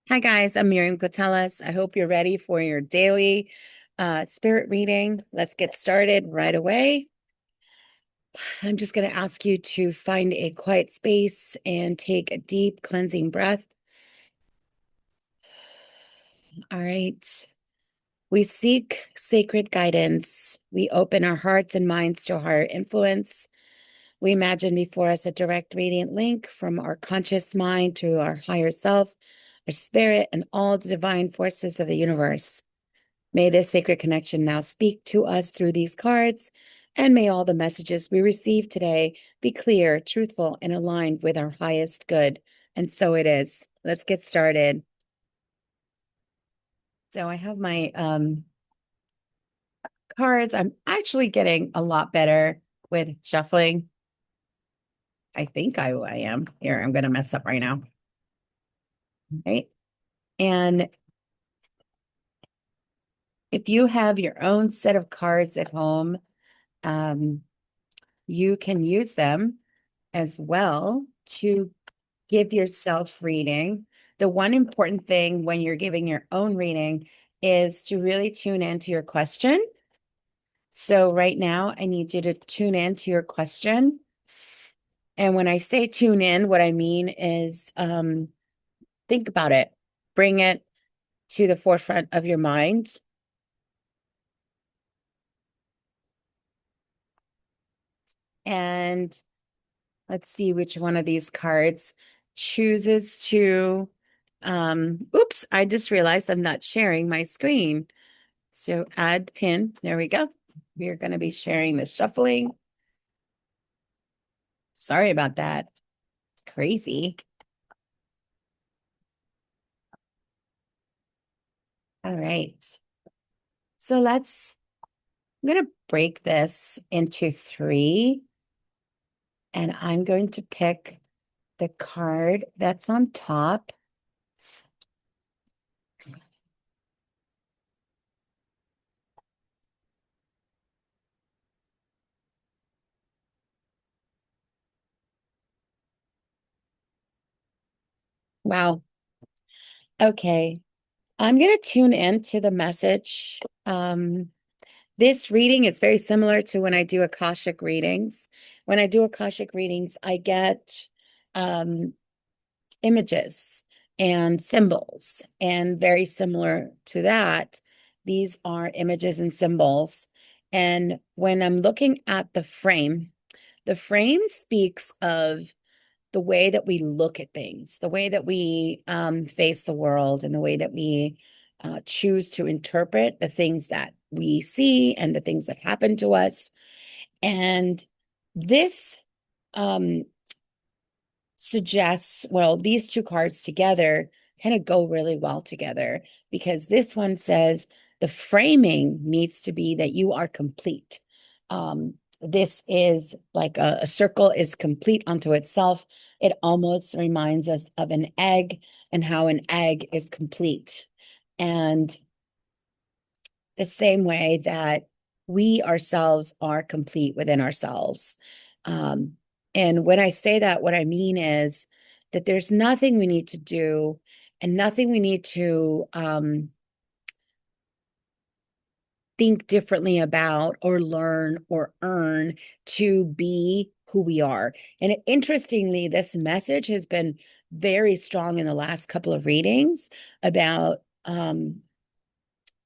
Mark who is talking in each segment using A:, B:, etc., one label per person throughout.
A: Hi guys, I'm Miriam Kotelis. I hope you're ready for your daily spirit reading. Let's get started right away. I'm just going to ask you to find a quiet space and take a deep cleansing breath. All right. We seek sacred guidance. We open our hearts and minds to higher influence. We imagine before us a direct radiant link from our conscious mind to our higher self, our spirit, and all the divine forces of the universe. May this sacred connection now speak to us through these cards, and may all the messages we receive today be clear, truthful, and aligned with our highest good. And so it is. Let's get started. So I have my cards. I'm actually getting a lot better with shuffling. I think I am. Here, I'm going to mess up right now. Right. And if you have your own set of cards at home, um, you can use them as well to give yourself reading. The one important thing when you're giving your own reading is to really tune into your question. So right now, I need you to tune into your question. And when I say tune in, what I mean is think about it, bring it to the forefront of your mind. And let's see which one of these cards chooses to, oops, I just realized I'm not sharing my screen. So add pin, there we go. We are going to be sharing the shuffling. Sorry about that. It's crazy. All right. So I'm going to break this into three, and I'm going to pick the card that's on top. Wow. Okay. I'm going to tune into the message. This reading is very similar to when I do Akashic readings. When I do Akashic readings, I get images and symbols. And very similar to that, these are images and symbols. And when I'm looking at the frame speaks of the way that we look at things, the way that we face the world, and the way that we choose to interpret the things that we see and the things that happen to us. And this um, suggests, well, these two cards together kind of go really well together because this one says the framing needs to be that you are complete. This is like a circle is complete unto itself. It almost reminds us of an egg and how an egg is complete. And the same way that we ourselves are complete within ourselves. Um, and when I say that, what I mean is that there's nothing we need to do and nothing we need to think differently about or learn or earn to be who we are. And interestingly, this message has been very strong in the last couple of readings about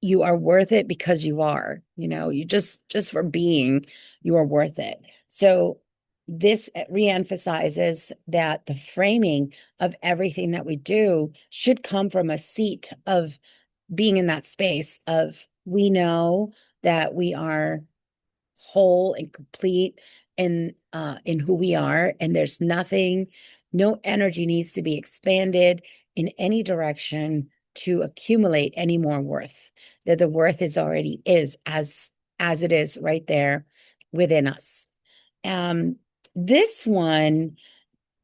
A: you are worth it because you are, you just for being, you are worth it. So this reemphasizes that the framing of everything that we do should come from a seat of being in that space of we know that we are whole and complete in who we are, and there's nothing, no energy needs to be expanded in any direction to accumulate any more worth. That the worth is already is as it is right there within us. Um, this one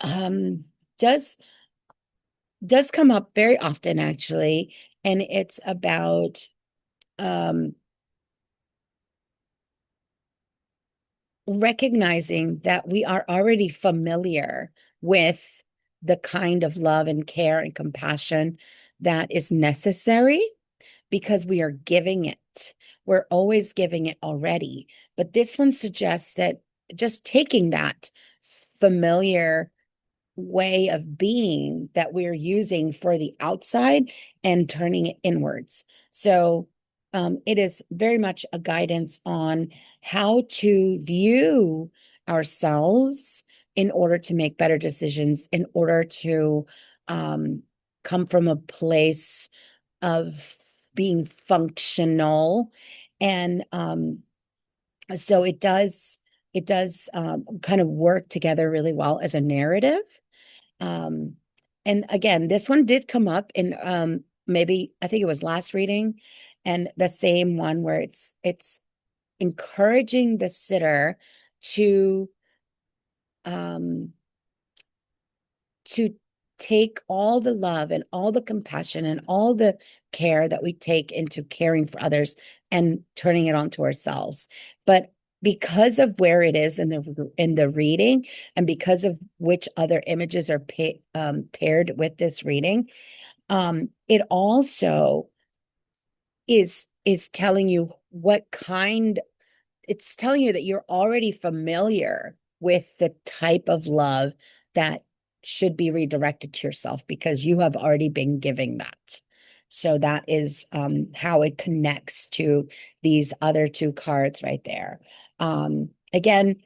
A: um does does come up very often actually, and it's about um recognizing that we are already familiar with the kind of love and care and compassion that is necessary because we are giving it. We're always giving it already. But this one suggests that just taking that familiar way of being that we're using for the outside and turning it inwards. So it is very much a guidance on how to view ourselves in order to make better decisions, in order to come from a place of being functional. And so it does kind of work together really well as a narrative. Um, and again, this one did come up in maybe I think it was last reading, and the same one where it's encouraging the sitter to um to take all the love and all the compassion and all the care that we take into caring for others and turning it onto ourselves. But because of where it is in the reading, and because of which other images are paired with this reading, it also is telling you what kind. It's telling you that you're already familiar with the type of love that should be redirected to yourself because you have already been giving that. So that is how it connects to these other two cards right there. Again,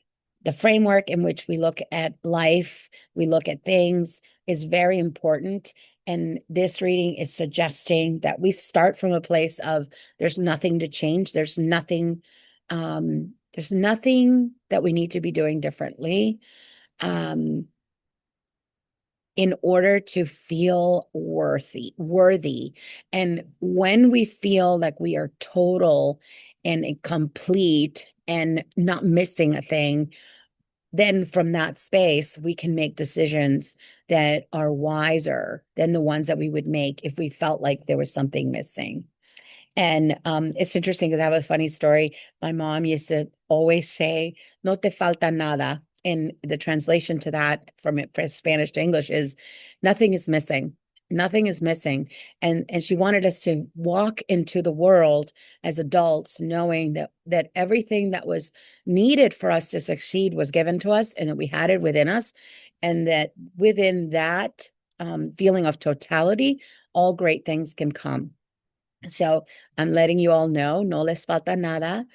A: the framework in which we look at life, we look at things is very important. And this reading is suggesting that we start from a place of there's nothing to change. There's nothing that we need to be doing differently um, in order to feel worthy. And when we feel like we are total and complete and not missing a thing, then from that space, we can make decisions that are wiser than the ones that we would make if we felt like there was something missing. And it's interesting because I have a funny story. My mom used to always say, "No te falta nada." And the translation to that from Spanish to English is nothing is missing. Nothing is missing. And she wanted us to walk into the world as adults, knowing that everything that was needed for us to succeed was given to us and that we had it within us. And that within that feeling of totality, all great things can come. So I'm letting you all know, no les falta nada.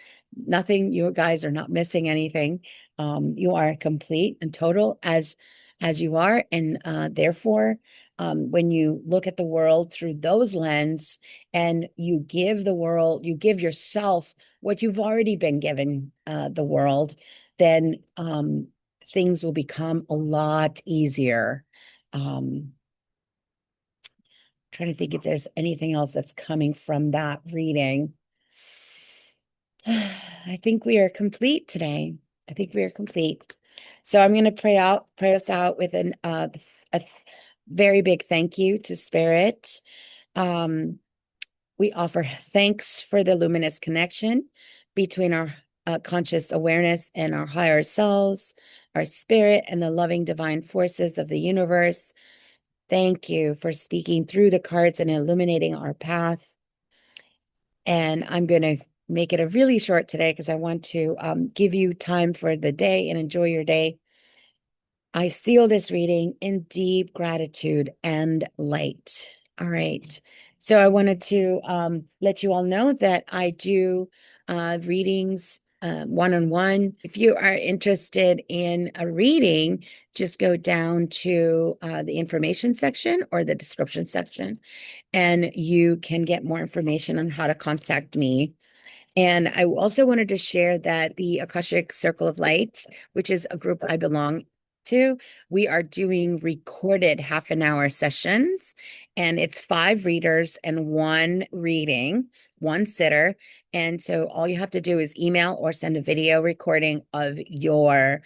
A: Nothing, you guys are not missing anything. You are complete and total as you are. And therefore, when you look at the world through those lens and you give the world, you give yourself what you've already been given the world, then things will become a lot easier. Trying to think if there's anything else that's coming from that reading. I think we are complete today. I think we are complete. So I'm going to pray us out with a very big thank you to Spirit. We offer thanks for the luminous connection between our conscious awareness and our higher selves, our spirit, and the loving divine forces of the universe. Thank you for speaking through the cards and illuminating our path. And I'm going to make it a really short today because I want to give you time for the day and enjoy your day. I seal this reading in deep gratitude and light. All right. So I wanted to let you all know that I do readings one-on-one. If you are interested in a reading, just go down to the information section or the description section, and you can get more information on how to contact me. And I also wanted to share that the Akashic Circle of Light, which is a group I belong to, we are doing recorded half-an-hour sessions, and it's 5 readers and 1 reading, 1 sitter. And so all you have to do is email or send a video recording of your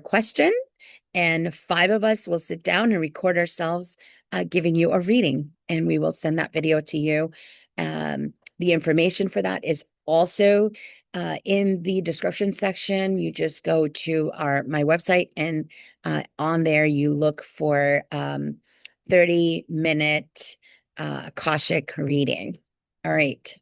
A: question, and 5 of us will sit down and record ourselves giving you a reading, and we will send that video to you. The information for that is also in the description section. You just go to my website, and on there you look for 30-minute Akashic reading. All right.